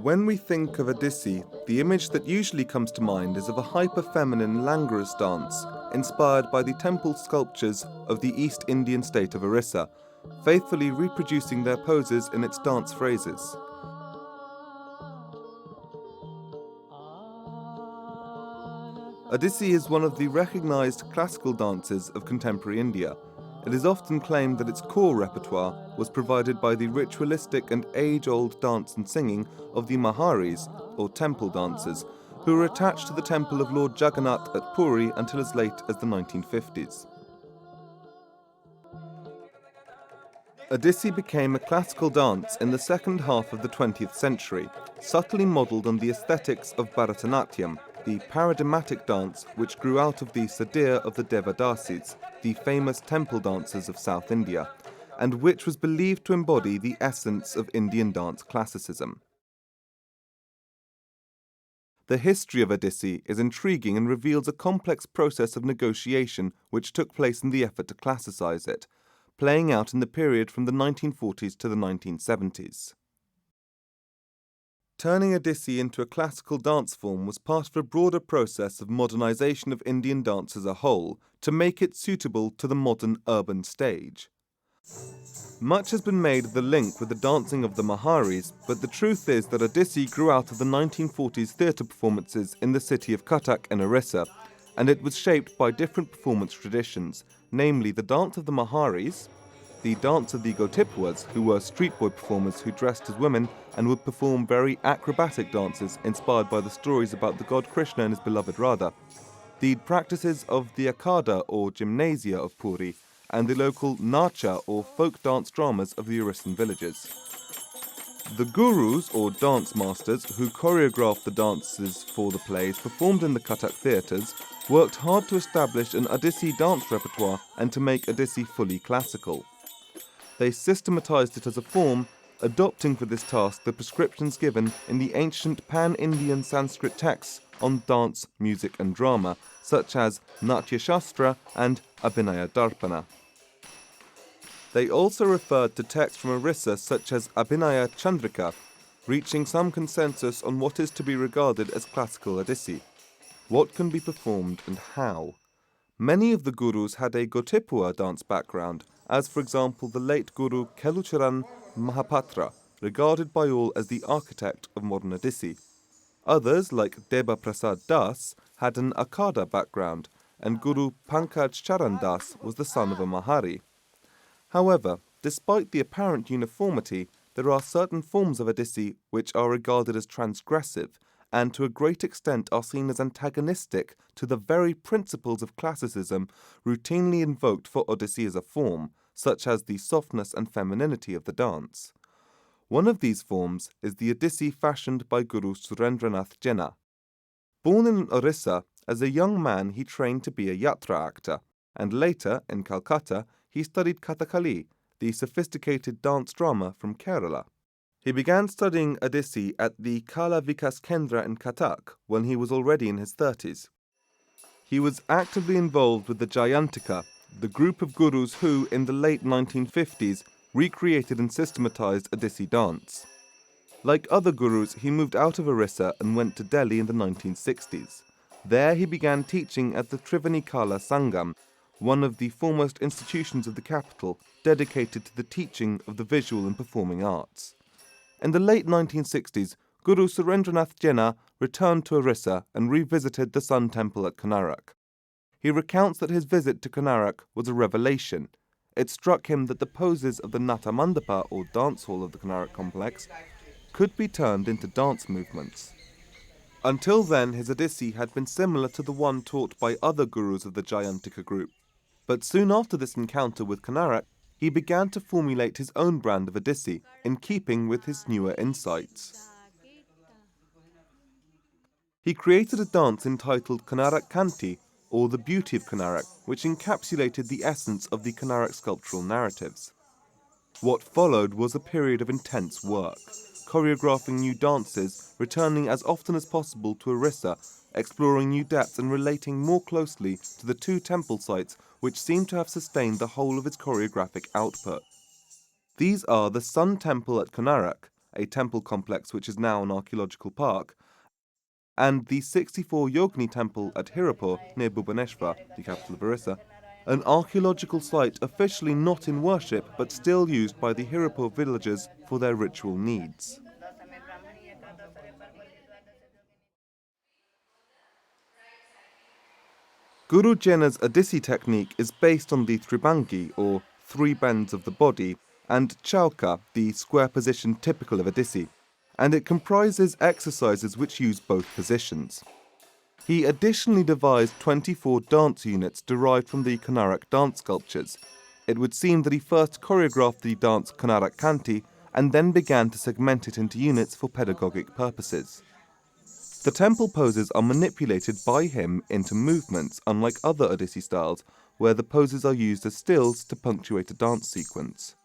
When we think of Odissi, the image that usually comes to mind is of a hyper-feminine languorous dance, inspired by the temple sculptures of the East Indian state of Orissa, faithfully reproducing their poses in its dance phrases. Odissi is one of the recognized classical dances of contemporary India. It is often claimed that its core repertoire was provided by the ritualistic and age-old dance and singing of the Maharis, or temple dancers, who were attached to the temple of Lord Jagannath at Puri until as late as the 1950s. Odissi became a classical dance in the second half of the 20th century, subtly modelled on the aesthetics of Bharatanatyam, the paradigmatic dance which grew out of the Sadir of the Devadasis, the famous temple dancers of South India, and which was believed to embody the essence of Indian dance classicism. The history of Odissi is intriguing and reveals a complex process of negotiation which took place in the effort to classicize it, playing out in the period from the 1940s to the 1970s. Turning Odissi into a classical dance form was part of a broader process of modernization of Indian dance as a whole to make it suitable to the modern urban stage. Much has been made of the link with the dancing of the Maharis, but the truth is that Odissi grew out of the 1940s theatre performances in the city of Cuttack in Orissa, and it was shaped by different performance traditions, namely the dance of the Maharis, the dance of the Gotipuas, who were street boy performers who dressed as women and would perform very acrobatic dances inspired by the stories about the god Krishna and his beloved Radha, the practices of the Akada or gymnasia of Puri, and the local Nacha or folk dance dramas of the Orissan villages. The gurus or dance masters who choreographed the dances for the plays performed in the Cuttack theatres worked hard to establish an Odissi dance repertoire and to make Odissi fully classical. They systematized it as a form, adopting for this task the prescriptions given in the ancient pan-Indian Sanskrit texts on dance, music and drama, such as Natya Shastra and Abhinaya Darpana. They also referred to texts from Orissa such as Abhinaya Chandrika, reaching some consensus on what is to be regarded as classical Odissi. What can be performed and how? Many of the gurus had a Gotipua dance background, as for example the late Guru Kelucharan Mahapatra, regarded by all as the architect of modern Odissi. Others, like Deba Prasad Das, had an Akada background, and Guru Pankaj Charan Das was the son of a Mahari. However, despite the apparent uniformity, there are certain forms of Odissi which are regarded as transgressive, and to a great extent are seen as antagonistic to the very principles of classicism routinely invoked for Odissi as a form, such as the softness and femininity of the dance. One of these forms is the Odissi fashioned by Guru Surendranath Jena. Born in Orissa, as a young man he trained to be a yatra actor, and later, in Calcutta, he studied Kathakali, the sophisticated dance drama from Kerala. He began studying Odissi at the Kala Vikas Kendra in Cuttack when he was already in his 30s. He was actively involved with the Jayantika, the group of gurus who, in the late 1950s, recreated and systematized Odissi dance. Like other gurus, he moved out of Orissa and went to Delhi in the 1960s. There he began teaching at the Trivanikala Sangam, one of the foremost institutions of the capital dedicated to the teaching of the visual and performing arts. In the late 1960s, Guru Surendranath Jena returned to Orissa and revisited the Sun Temple at Konarak. He recounts that his visit to Konarak was a revelation. It struck him that the poses of the Natamandapa, or dance hall of the Konarak complex, could be turned into dance movements. Until then, his Odissi had been similar to the one taught by other gurus of the Jayantika group. But soon after this encounter with Konarak, he began to formulate his own brand of Odissi in keeping with his newer insights. He created a dance entitled Konarak Kanti, or the Beauty of Konarak, which encapsulated the essence of the Konarak sculptural narratives. What followed was a period of intense work, choreographing new dances, returning as often as possible to Orissa, exploring new depths and relating more closely to the two temple sites which seem to have sustained the whole of its choreographic output. These are the Sun Temple at Konarak, a temple complex which is now an archaeological park, and the 64 Yogini Temple at Hirapur, near Bhubaneswar, the capital of Orissa, an archaeological site officially not in worship but still used by the Hirapur villagers for their ritual needs. Guru Jena's Odissi technique is based on the Tribangi, or three bends of the body, and Chauka, the square position typical of Odissi, and it comprises exercises which use both positions. He additionally devised 24 dance units derived from the Konarak dance sculptures. It would seem that he first choreographed the dance Konarak Kanti and then began to segment it into units for pedagogic purposes. The temple poses are manipulated by him into movements, unlike other Odissi styles, where the poses are used as stills to punctuate a dance sequence.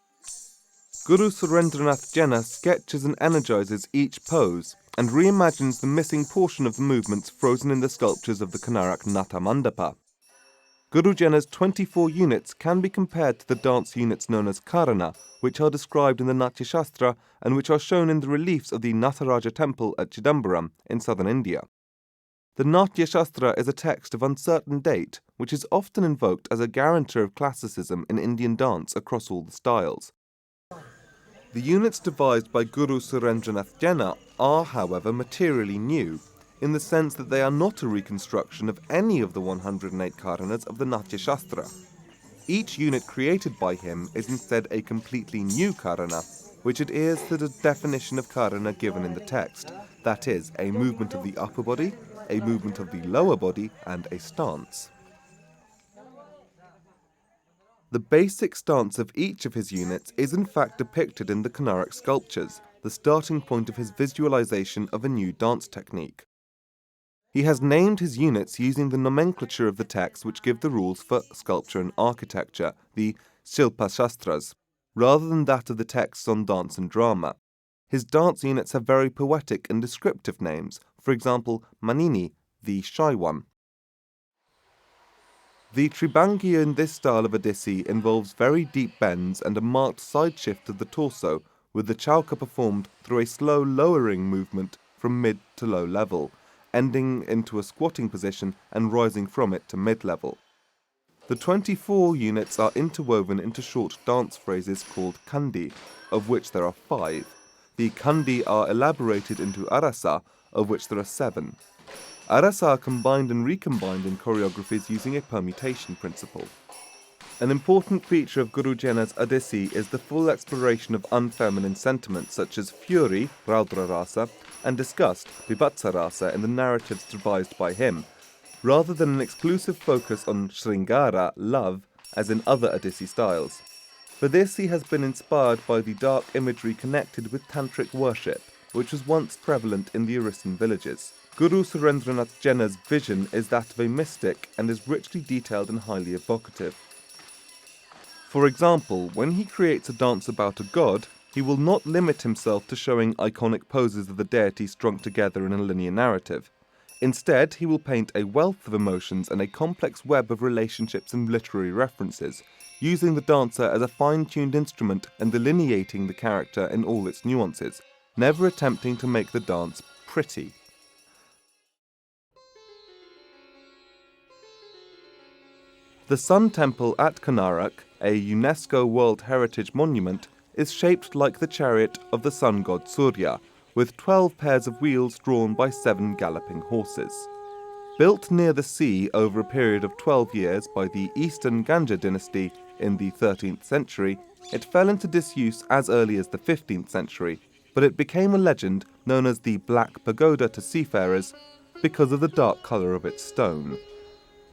Guru Surendranath Jena sketches and energizes each pose, and reimagines the missing portion of the movements frozen in the sculptures of the Konarak Natha Mandapa. Guru Jena's 24 units can be compared to the dance units known as Karana, which are described in the Natya Shastra and which are shown in the reliefs of the Natharaja temple at Chidambaram in southern India. The Natya Shastra is a text of uncertain date, which is often invoked as a guarantor of classicism in Indian dance across all the styles. The units devised by Guru Surendranath Jena are, however, materially new, in the sense that they are not a reconstruction of any of the 108 Karanas of the Natya Shastra. Each unit created by him is instead a completely new Karana, which adheres to the definition of Karana given in the text, that is, a movement of the upper body, a movement of the lower body, and a stance. The basic stance of each of his units is in fact depicted in the Konarak sculptures, the starting point of his visualization of a new dance technique. He has named his units using the nomenclature of the texts which give the rules for sculpture and architecture, the Shilpa Shastras, rather than that of the texts on dance and drama. His dance units have very poetic and descriptive names, for example, Manini, the shy one. The Tribanguia in this style of Odissi involves very deep bends and a marked side shift of the torso, with the chauka performed through a slow lowering movement from mid to low level, ending into a squatting position and rising from it to mid-level. The 24 units are interwoven into short dance phrases called kandi, of which there are 5. The kandi are elaborated into arasa, of which there are 7. Arasa are combined and recombined in choreographies using a permutation principle. An important feature of Guru Jena's Odissi is the full exploration of unfeminine sentiments such as fury, Raudra Rasa, and disgust, Vibhatsa Rasa, in the narratives devised by him, rather than an exclusive focus on Sringara, love, as in other Odissi styles. For this he has been inspired by the dark imagery connected with tantric worship, which was once prevalent in the Orissan villages. Guru Surendranath Jena's vision is that of a mystic and is richly detailed and highly evocative. For example, when he creates a dance about a god, he will not limit himself to showing iconic poses of the deity strung together in a linear narrative. Instead, he will paint a wealth of emotions and a complex web of relationships and literary references, using the dancer as a fine-tuned instrument and delineating the character in all its nuances, never attempting to make the dance pretty. The Sun Temple at Konarak, a UNESCO World Heritage Monument, is shaped like the chariot of the sun god Surya, with 12 pairs of wheels drawn by 7 galloping horses. Built near the sea over a period of 12 years by the Eastern Ganja dynasty in the 13th century, it fell into disuse as early as the 15th century, but it became a legend known as the Black Pagoda to seafarers because of the dark colour of its stone.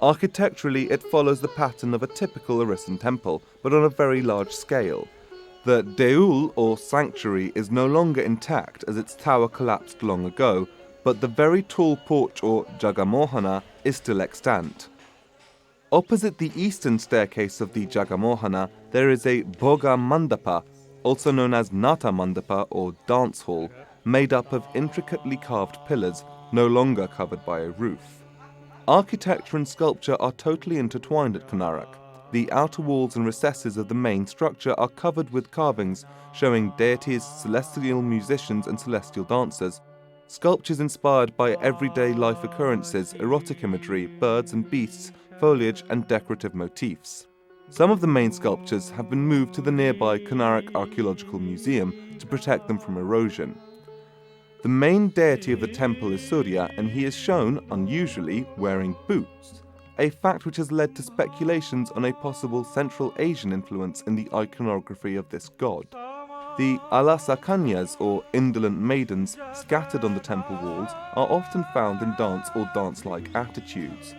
Architecturally, it follows the pattern of a typical Orissan temple, but on a very large scale. The deul, or sanctuary, is no longer intact as its tower collapsed long ago, but the very tall porch or Jagamohana is still extant. Opposite the eastern staircase of the Jagamohana, there is a Bogamandapa, also known as Nata Mandapa or dance hall, made up of intricately carved pillars, no longer covered by a roof. Architecture and sculpture are totally intertwined at Konarak. The outer walls and recesses of the main structure are covered with carvings showing deities, celestial musicians and celestial dancers, sculptures inspired by everyday life occurrences, erotic imagery, birds and beasts, foliage and decorative motifs. Some of the main sculptures have been moved to the nearby Konarak Archaeological Museum to protect them from erosion. The main deity of the temple is Surya, and he is shown, unusually, wearing boots, a fact which has led to speculations on a possible Central Asian influence in the iconography of this god. The Alasakanyas, or indolent maidens, scattered on the temple walls, are often found in dance or dance-like attitudes.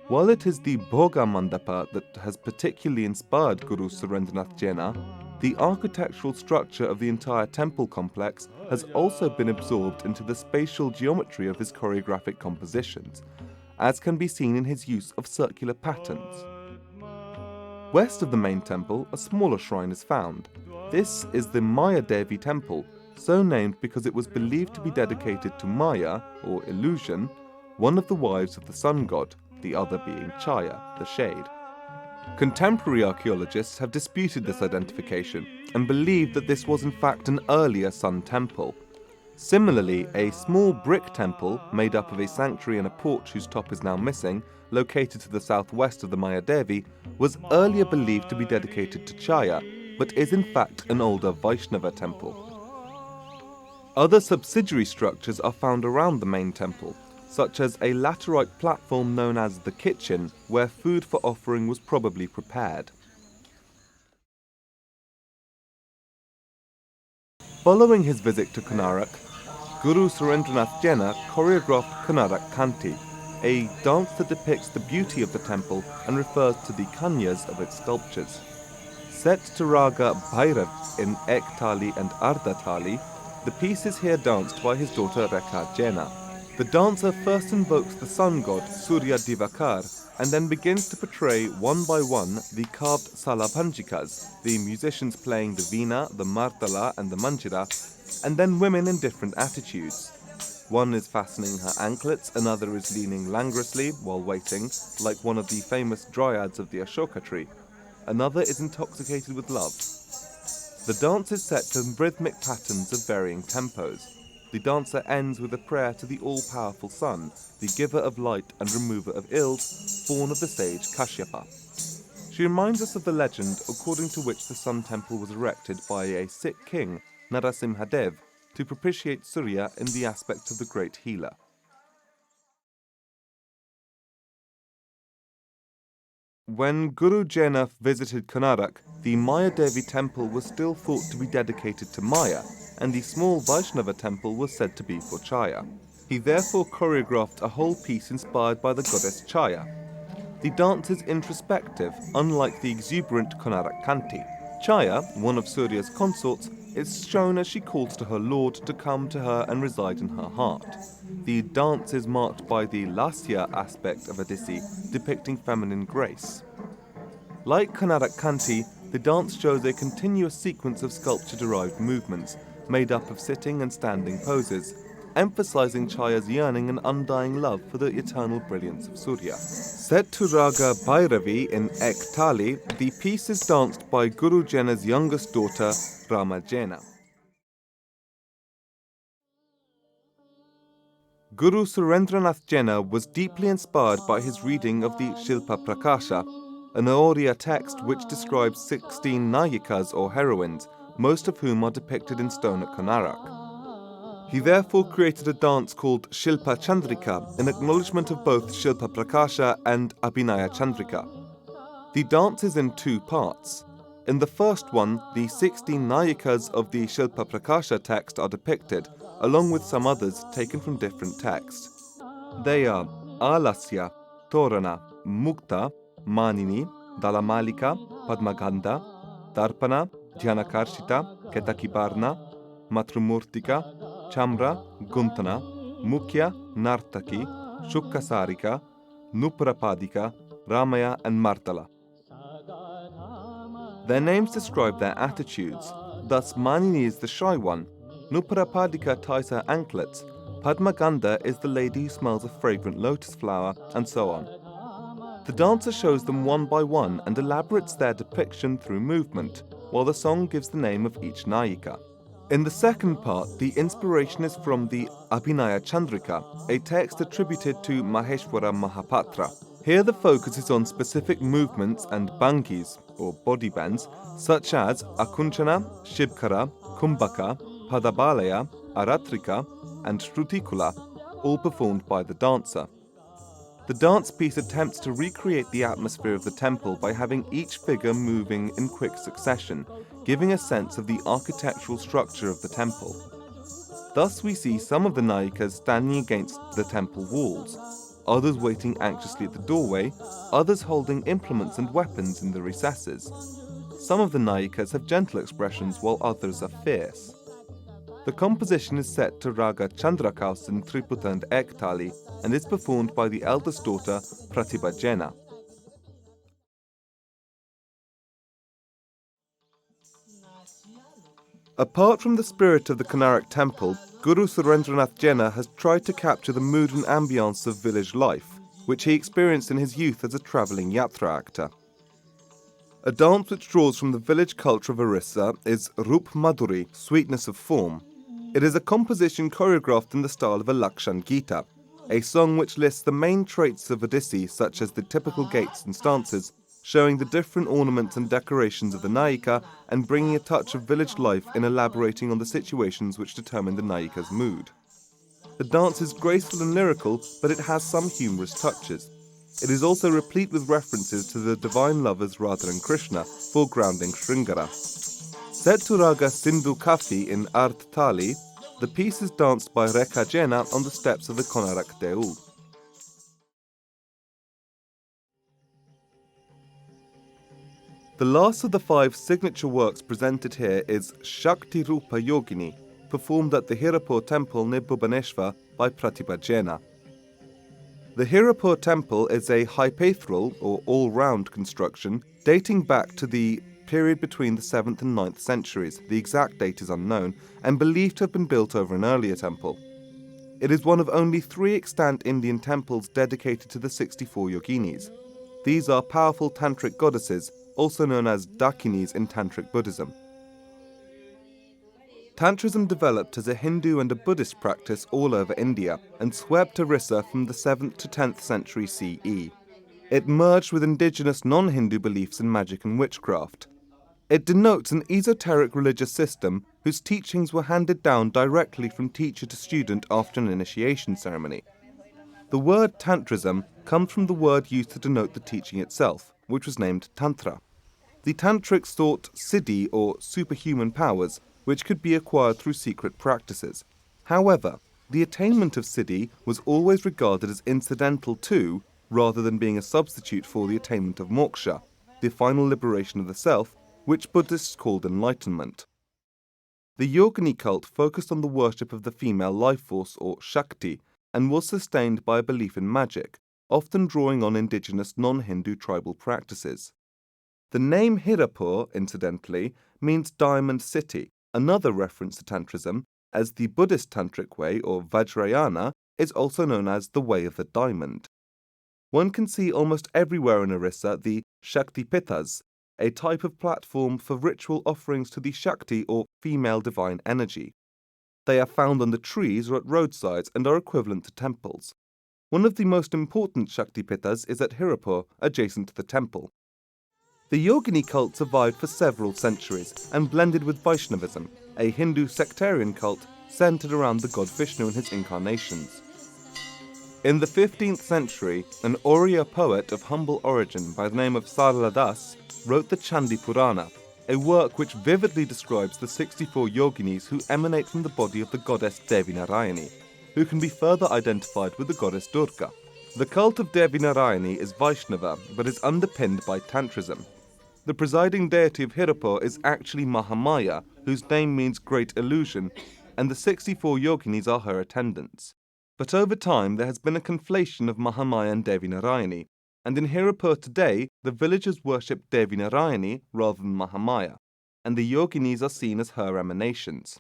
While it is the Bogamandapa that has particularly inspired Guru Surendranath Jena, the architectural structure of the entire temple complex has also been absorbed into the spatial geometry of his choreographic compositions, as can be seen in his use of circular patterns. West of the main temple, a smaller shrine is found. This is the Maya Devi temple, so named because it was believed to be dedicated to Maya, or illusion, one of the wives of the sun god, the other being Chaya, the shade. Contemporary archaeologists have disputed this identification and believe that this was in fact an earlier sun temple. Similarly, a small brick temple, made up of a sanctuary and a porch whose top is now missing, located to the southwest of the Maya Devi, was earlier believed to be dedicated to Chaya, but is in fact an older Vaishnava temple. Other subsidiary structures are found around the main temple, such as a laterite platform known as the kitchen, where food for offering was probably prepared. Following his visit to Konarak, Guru Surendranath Jena choreographed Konarak Kanti, a dance that depicts the beauty of the temple and refers to the kanyas of its sculptures. Set to raga Bhairav in Ek Tali and Ardha Tali, the piece is here danced by his daughter Rekha Jena. The dancer first invokes the sun god Surya Divakar and then begins to portray one by one the carved salapanjikas, the musicians playing the veena, the mardala and the manjira, and then women in different attitudes. One is fastening her anklets, another is leaning languorously while waiting, like one of the famous dryads of the Ashoka tree. Another is intoxicated with love. The dance is set to rhythmic patterns of varying tempos. The dancer ends with a prayer to the all-powerful sun, the giver of light and remover of ills, born of the sage Kashyapa. She reminds us of the legend according to which the sun temple was erected by a sick king, Narasimhadev, to propitiate Surya in the aspect of the great healer. When Guru Jena visited Konarak, the Maya Devi temple was still thought to be dedicated to Maya, and the small Vaishnava temple was said to be for Chaya. He therefore choreographed a whole piece inspired by the goddess Chaya. The dance is introspective, unlike the exuberant Konarak Kanti. Chaya, one of Surya's consorts, is shown as she calls to her lord to come to her and reside in her heart. The dance is marked by the lasya aspect of Odissi, depicting feminine grace. Like Konarak Kanti, the dance shows a continuous sequence of sculpture-derived movements, made up of sitting and standing poses, emphasizing Chaya's yearning and undying love for the eternal brilliance of Surya. Set to raga Bhairavi in Ek Tali, the piece is danced by Guru Jena's youngest daughter, Rama Jena. Guru Surendranath Jena was deeply inspired by his reading of the Shilpa Prakasha, an Oriya text which describes 16 Nayikas or heroines, most of whom are depicted in stone at Konarak. He therefore created a dance called Shilpa Chandrika in acknowledgement of both Shilpa Prakasha and Abhinaya Chandrika. The dance is in two parts. In the first one, the 16 Nayikas of the Shilpa Prakasha text are depicted, along with some others taken from different texts. They are Alasya, Torana, Mukta, Manini, Dalamalika, Padmagandha, Darpana, Dhyanakarshita, Ketakibarna, Matrumurtika, Chamra, Guntana, Mukhya, Nartaki, Shukkasarika, Nuprapadika, Ramaya and Martala. Their names describe their attitudes. Thus, Manini is the shy one, Nuprapadika ties her anklets, Padmaganda is the lady who smells a fragrant lotus flower, and so on. The dancer shows them one by one and elaborates their depiction through movement, while the song gives the name of each Nayika. In the second part, the inspiration is from the Abhinaya Chandrika, a text attributed to Maheshwara Mahapatra. Here the focus is on specific movements and bhangis, or body bends, such as Akunchana, Shibkara, Kumbhaka, Padabalaya, Aratrika, and Shrutikula, all performed by the dancer. The dance piece attempts to recreate the atmosphere of the temple by having each figure moving in quick succession, giving a sense of the architectural structure of the temple. Thus we see some of the Nayikas standing against the temple walls, others waiting anxiously at the doorway, others holding implements and weapons in the recesses. Some of the Nayikas have gentle expressions while others are fierce. The composition is set to Raga Chandrakaus in Triputa and Ektali and is performed by the eldest daughter Pratibha Jena. Apart from the spirit of the Konarak temple, Guru Surendranath Jena has tried to capture the mood and ambience of village life, which he experienced in his youth as a travelling yatra actor. A dance which draws from the village culture of Orissa is Rup Madhuri, sweetness of form. It is a composition choreographed in the style of a Lakshan Gita, a song which lists the main traits of Odissi such as the typical gaits and stances, showing the different ornaments and decorations of the Nayika and bringing a touch of village life in elaborating on the situations which determine the Nayika's mood. The dance is graceful and lyrical, but it has some humorous touches. It is also replete with references to the divine lovers Radha and Krishna, foregrounding Sringara. Set to Raga Sindhu Kafi in Art Tali, the piece is danced by Rekha Jena on the steps of the Konarak Deul. The last of the 5 signature works presented here is Shakti Rupa Yogini, performed at the Hirapur temple near Bhubaneswar by Pratibha Jena. The Hirapur temple is a hypaethral or all-round construction dating back to the period between the 7th and 9th centuries, the exact date is unknown, and believed to have been built over an earlier temple. It is one of only 3 extant Indian temples dedicated to the 64 yoginis. These are powerful tantric goddesses, also known as Dakinis in Tantric Buddhism. Tantrism developed as a Hindu and a Buddhist practice all over India and swept Orissa from the 7th to 10th century CE. It merged with indigenous non-Hindu beliefs in magic and witchcraft. It denotes an esoteric religious system whose teachings were handed down directly from teacher to student after an initiation ceremony. The word Tantrism comes from the word used to denote the teaching itself, which was named Tantra. The Tantrics sought siddhi or superhuman powers, which could be acquired through secret practices. However, the attainment of siddhi was always regarded as incidental to, rather than being a substitute for the attainment of moksha, the final liberation of the self, which Buddhists called enlightenment. The Yogini cult focused on the worship of the female life force or Shakti and was sustained by a belief in magic, often drawing on indigenous non-Hindu tribal practices. The name Hirapur, incidentally, means diamond city, another reference to Tantrism, as the Buddhist Tantric way or Vajrayana is also known as the way of the diamond. One can see almost everywhere in Orissa the Shaktipitas, a type of platform for ritual offerings to the Shakti or female divine energy. They are found on the trees or at roadsides and are equivalent to temples. One of the most important Shaktipitas is at Hirapur, adjacent to the temple. The Yogini cult survived for several centuries and blended with Vaishnavism, a Hindu sectarian cult centered around the god Vishnu and his incarnations. In the 15th century, an Oriya poet of humble origin by the name of Sarala Das wrote the Chandi Purana, a work which vividly describes the 64 yoginis who emanate from the body of the goddess Devi Narayani, who can be further identified with the goddess Durga. The cult of Devi Narayani is Vaishnava, but is underpinned by Tantrism. The presiding deity of Hirapur is actually Mahamaya, whose name means great illusion, and the 64 yoginis are her attendants. But over time there has been a conflation of Mahamaya and Devi Narayani, and in Hirapur today the villagers worship Devi Narayani rather than Mahamaya, and the yoginis are seen as her emanations.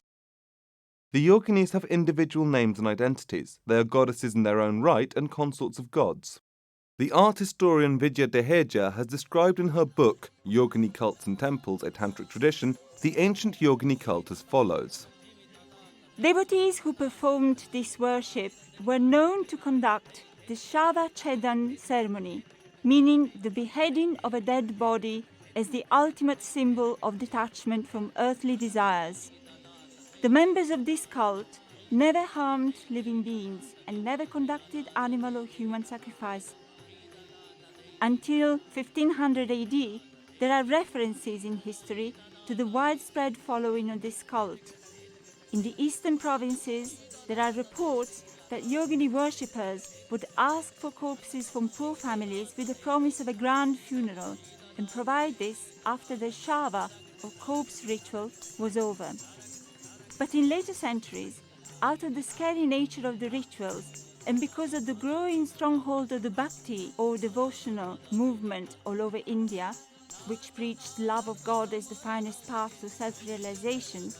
The yoginis have individual names and identities. They are goddesses in their own right and consorts of gods. The art historian Vidya Deheja has described in her book, Yogini Cults and Temples, a Tantric Tradition, the ancient Yogini cult as follows. Devotees who performed this worship were known to conduct the Shava Chedan ceremony, meaning the beheading of a dead body as the ultimate symbol of detachment from earthly desires. The members of this cult never harmed living beings and never conducted animal or human sacrifice. Until 1500 AD, there are references in history to the widespread following of this cult. In the eastern provinces, there are reports that Yogini worshippers would ask for corpses from poor families with the promise of a grand funeral and provide this after the Shava or corpse ritual was over. But in later centuries, out of the scary nature of the rituals and because of the growing stronghold of the Bhakti or devotional movement all over India, which preached love of God as the finest path to self-realization,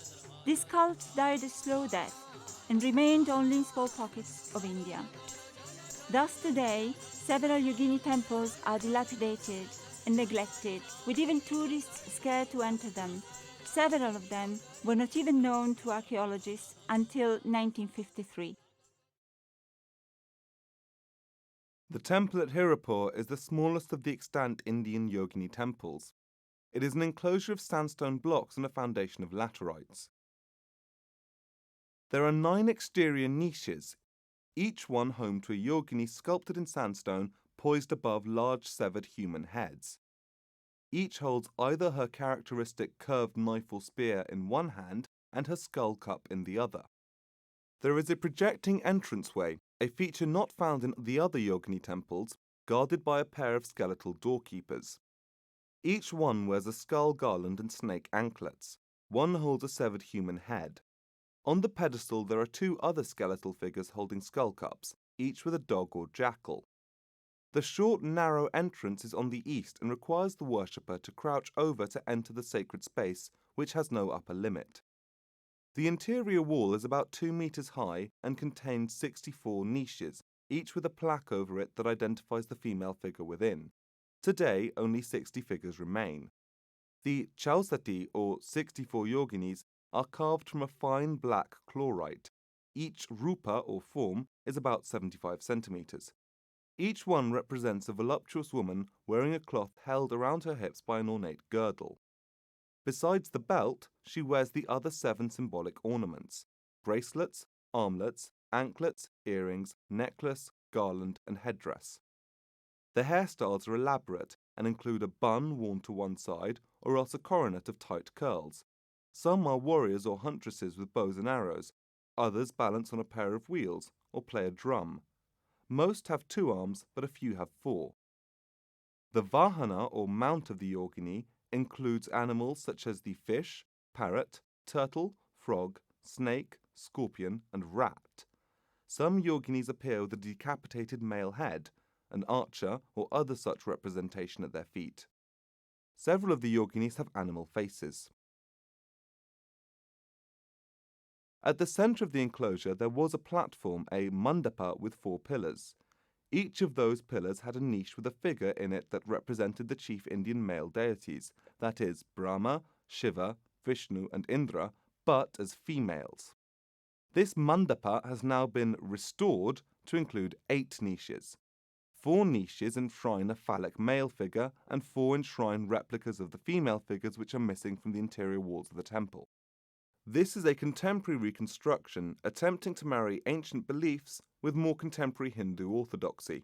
this cult died a slow death and remained only in small pockets of India. Thus today, several Yogini temples are dilapidated and neglected, with even tourists scared to enter them. Several of them were not even known to archaeologists until 1953. The temple at Hirapur is the smallest of the extant Indian Yogini temples. It is an enclosure of sandstone blocks and a foundation of laterites. There are 9 exterior niches, each one home to a yogini sculpted in sandstone poised above large severed human heads. Each holds either her characteristic curved knife or spear in one hand and her skull cup in the other. There is a projecting entranceway, a feature not found in the other yogini temples, guarded by a pair of skeletal doorkeepers. Each one wears a skull garland and snake anklets. One holds a severed human head. On the pedestal there are 2 other skeletal figures holding skull cups, each with a dog or jackal. The short, narrow entrance is on the east and requires the worshipper to crouch over to enter the sacred space, which has no upper limit. The interior wall is about 2 meters high and contains 64 niches, each with a plaque over it that identifies the female figure within. Today, only 60 figures remain. The Chaosati, or 64 yoginis, are carved from a fine black chlorite. Each rupa, or form, is about 75 centimeters. Each one represents a voluptuous woman wearing a cloth held around her hips by an ornate girdle. Besides the belt, she wears the other 7 symbolic ornaments: bracelets, armlets, anklets, earrings, necklace, garland, and headdress. The hairstyles are elaborate and include a bun worn to one side or else a coronet of tight curls. Some are warriors or huntresses with bows and arrows, others balance on a pair of wheels or play a drum. Most have 2 arms, but a few have 4. The vahana or mount of the yogini includes animals such as the fish, parrot, turtle, frog, snake, scorpion, and rat. Some yoginis appear with a decapitated male head, an archer or other such representation at their feet. Several of the yoginis have animal faces. At the center of the enclosure there was a platform, a mandapa, with 4 pillars. Each of those pillars had a niche with a figure in it that represented the chief Indian male deities, that is, Brahma, Shiva, Vishnu, and Indra, but as females. This mandapa has now been restored to include 8 niches. 4 niches enshrine a phallic male figure, and 4 enshrine replicas of the female figures which are missing from the interior walls of the temple. This is a contemporary reconstruction attempting to marry ancient beliefs with more contemporary Hindu orthodoxy.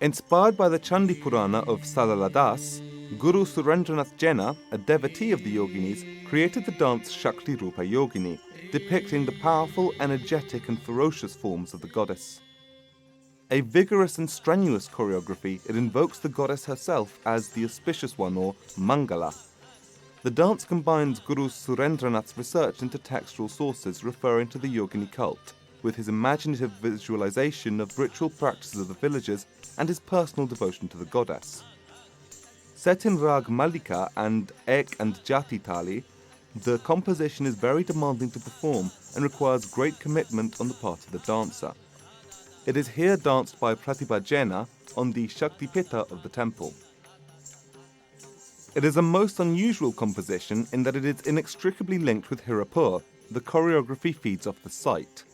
Inspired by the Chandi Purana of Salaladas, Guru Surendranath Jena, a devotee of the yoginis, created the dance Shakti Rupa Yogini, depicting the powerful, energetic and ferocious forms of the goddess. A vigorous and strenuous choreography, it invokes the goddess herself as the auspicious one, or Mangala. The dance combines Guru Surendranath's research into textual sources referring to the Yogini cult, with his imaginative visualization of ritual practices of the villagers and his personal devotion to the goddess. Set in Rag Malika and Ek and Jati Tali, the composition is very demanding to perform and requires great commitment on the part of the dancer. It is here danced by Pratibha Jaina on the Shaktipita of the temple. It is a most unusual composition in that it is inextricably linked with Hirapur. The choreography feeds off the site.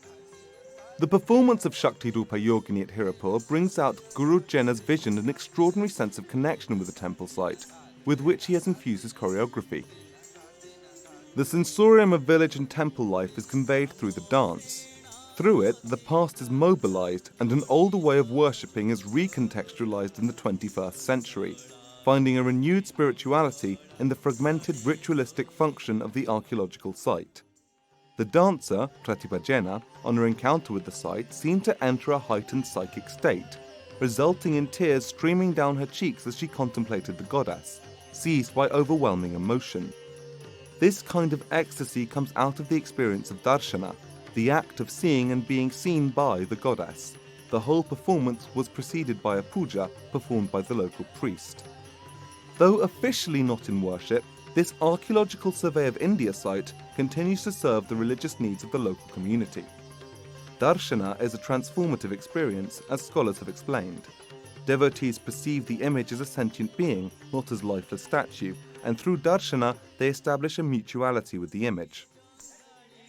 The performance of Shakti Rupa Yogini at Hirapur brings out Guru Jaina's vision and extraordinary sense of connection with the temple site, with which he has infused his choreography. The sensorium of village and temple life is conveyed through the dance. Through it, the past is mobilized and an older way of worshipping is recontextualized in the 21st century, finding a renewed spirituality in the fragmented ritualistic function of the archaeological site. The dancer, Pratibha Jaina, on her encounter with the site, seemed to enter a heightened psychic state, resulting in tears streaming down her cheeks as she contemplated the goddess, seized by overwhelming emotion. This kind of ecstasy comes out of the experience of Darshana, the act of seeing and being seen by the goddess. The whole performance was preceded by a puja performed by the local priest. Though officially not in worship, this archaeological survey of India site continues to serve the religious needs of the local community. Darshana is a transformative experience, as scholars have explained. Devotees perceive the image as a sentient being, not as lifeless statue, and through Darshana they establish a mutuality with the image.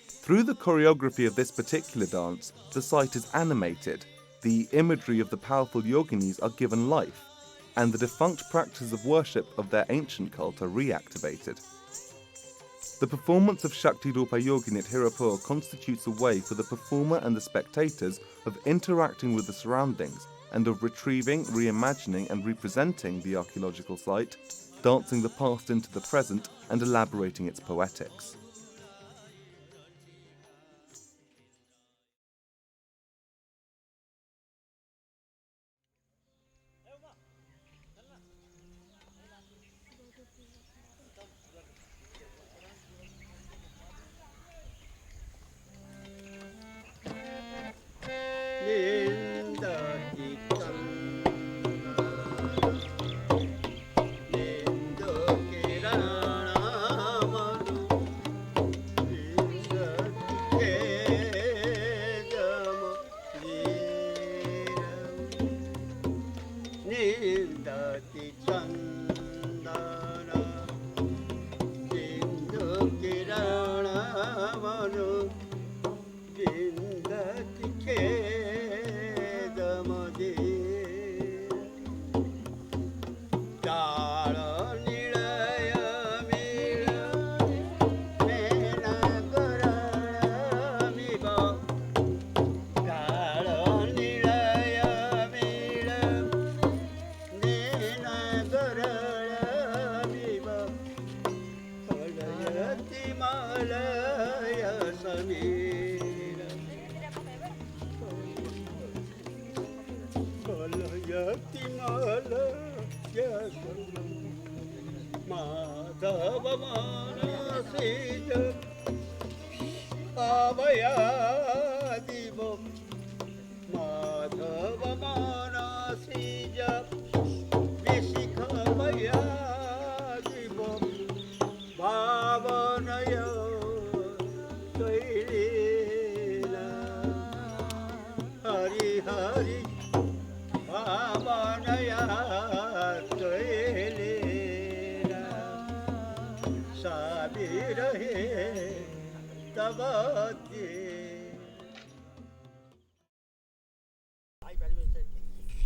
Through the choreography of this particular dance, the site is animated, the imagery of the powerful yoginis are given life, and the defunct practices of worship of their ancient cult are reactivated. The performance of Shakti Rupa Yogini at Hirapur constitutes a way for the performer and the spectators of interacting with the surroundings and of retrieving, reimagining and representing the archaeological site, dancing the past into the present and elaborating its poetics. Nindati Chandanam, Nindati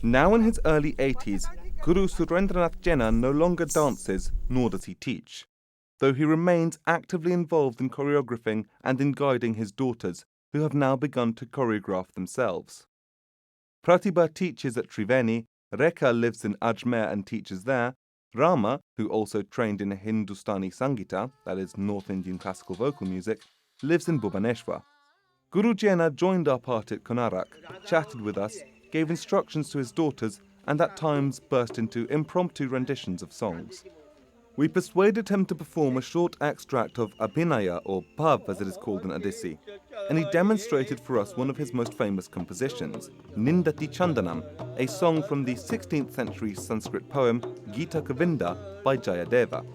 Now in his early 80s, Guru Surendranath Jaina no longer dances, nor does he teach, though he remains actively involved in choreographing and in guiding his daughters, who have now begun to choreograph themselves. Pratibha teaches at Triveni, Rekha lives in Ajmer and teaches there, Rama, who also trained in Hindustani Sangita, that is North Indian classical vocal music, lives in Bhubaneswar. Guru Jaina joined our party at Konarak, chatted with us, gave instructions to his daughters, and at times burst into impromptu renditions of songs. We persuaded him to perform a short extract of Abhinaya, or Bhav as it is called in Odissi, and he demonstrated for us one of his most famous compositions, Nindati Chandanam, a song from the 16th century Sanskrit poem Gita Govinda by Jayadeva.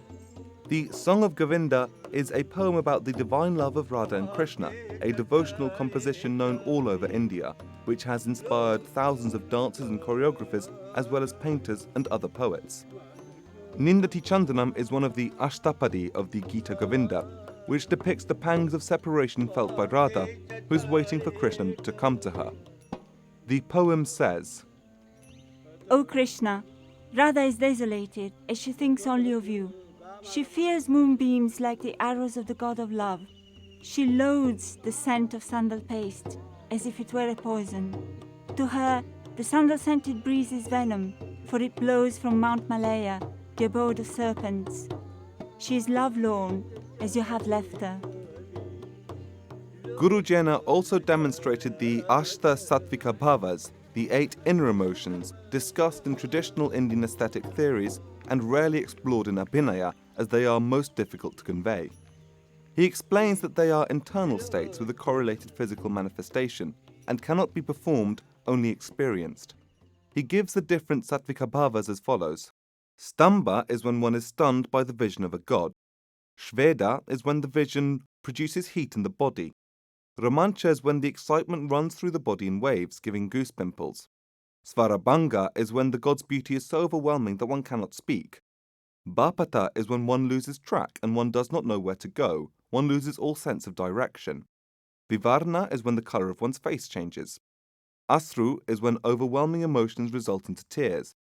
The Song of Govinda is a poem about the divine love of Radha and Krishna, a devotional composition known all over India, which has inspired thousands of dancers and choreographers, as well as painters and other poets. Nindati Chandanam is one of the Ashtapadi of the Gita Govinda, which depicts the pangs of separation felt by Radha, who is waiting for Krishna to come to her. The poem says, O Krishna, Radha is desolated as she thinks only of you. She fears moonbeams like the arrows of the god of love. She loathes the scent of sandal paste as if it were a poison. To her, the sandal-scented breeze is venom, for it blows from Mount Malaya, the abode of serpents. She is lovelorn as you have left her. Guru Jena also demonstrated the Ashta Sattvika Bhavas, the 8 inner emotions, discussed in traditional Indian aesthetic theories and rarely explored in Abhinaya, as they are most difficult to convey. He explains that they are internal states with a correlated physical manifestation and cannot be performed, only experienced. He gives the different Sattvika Bhavas as follows. Stamba is when one is stunned by the vision of a god. Shveda is when the vision produces heat in the body. Romancha is when the excitement runs through the body in waves, giving goose pimples. Svarabhanga is when the god's beauty is so overwhelming that one cannot speak. Bapata is when one loses track and one does not know where to go, one loses all sense of direction. Vivarna is when the colour of one's face changes. Asru is when overwhelming emotions result into tears.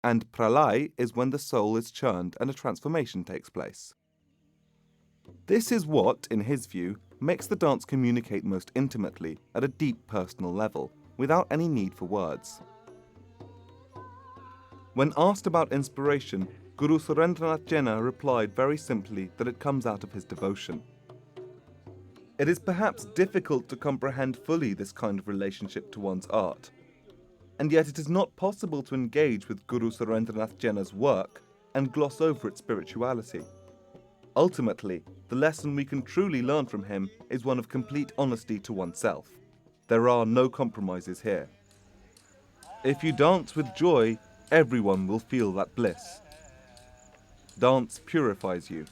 And Pralay is when the soul is churned and a transformation takes place. This is what, in his view, makes the dance communicate most intimately at a deep personal level, without any need for words. When asked about inspiration, Guru Surendranath Jena replied very simply that it comes out of his devotion. It is perhaps difficult to comprehend fully this kind of relationship to one's art, and yet it is not possible to engage with Guru Surendranath Jena's work and gloss over its spirituality. Ultimately, the lesson we can truly learn from him is one of complete honesty to oneself. There are no compromises here. If you dance with joy, everyone will feel that bliss. Dance purifies you.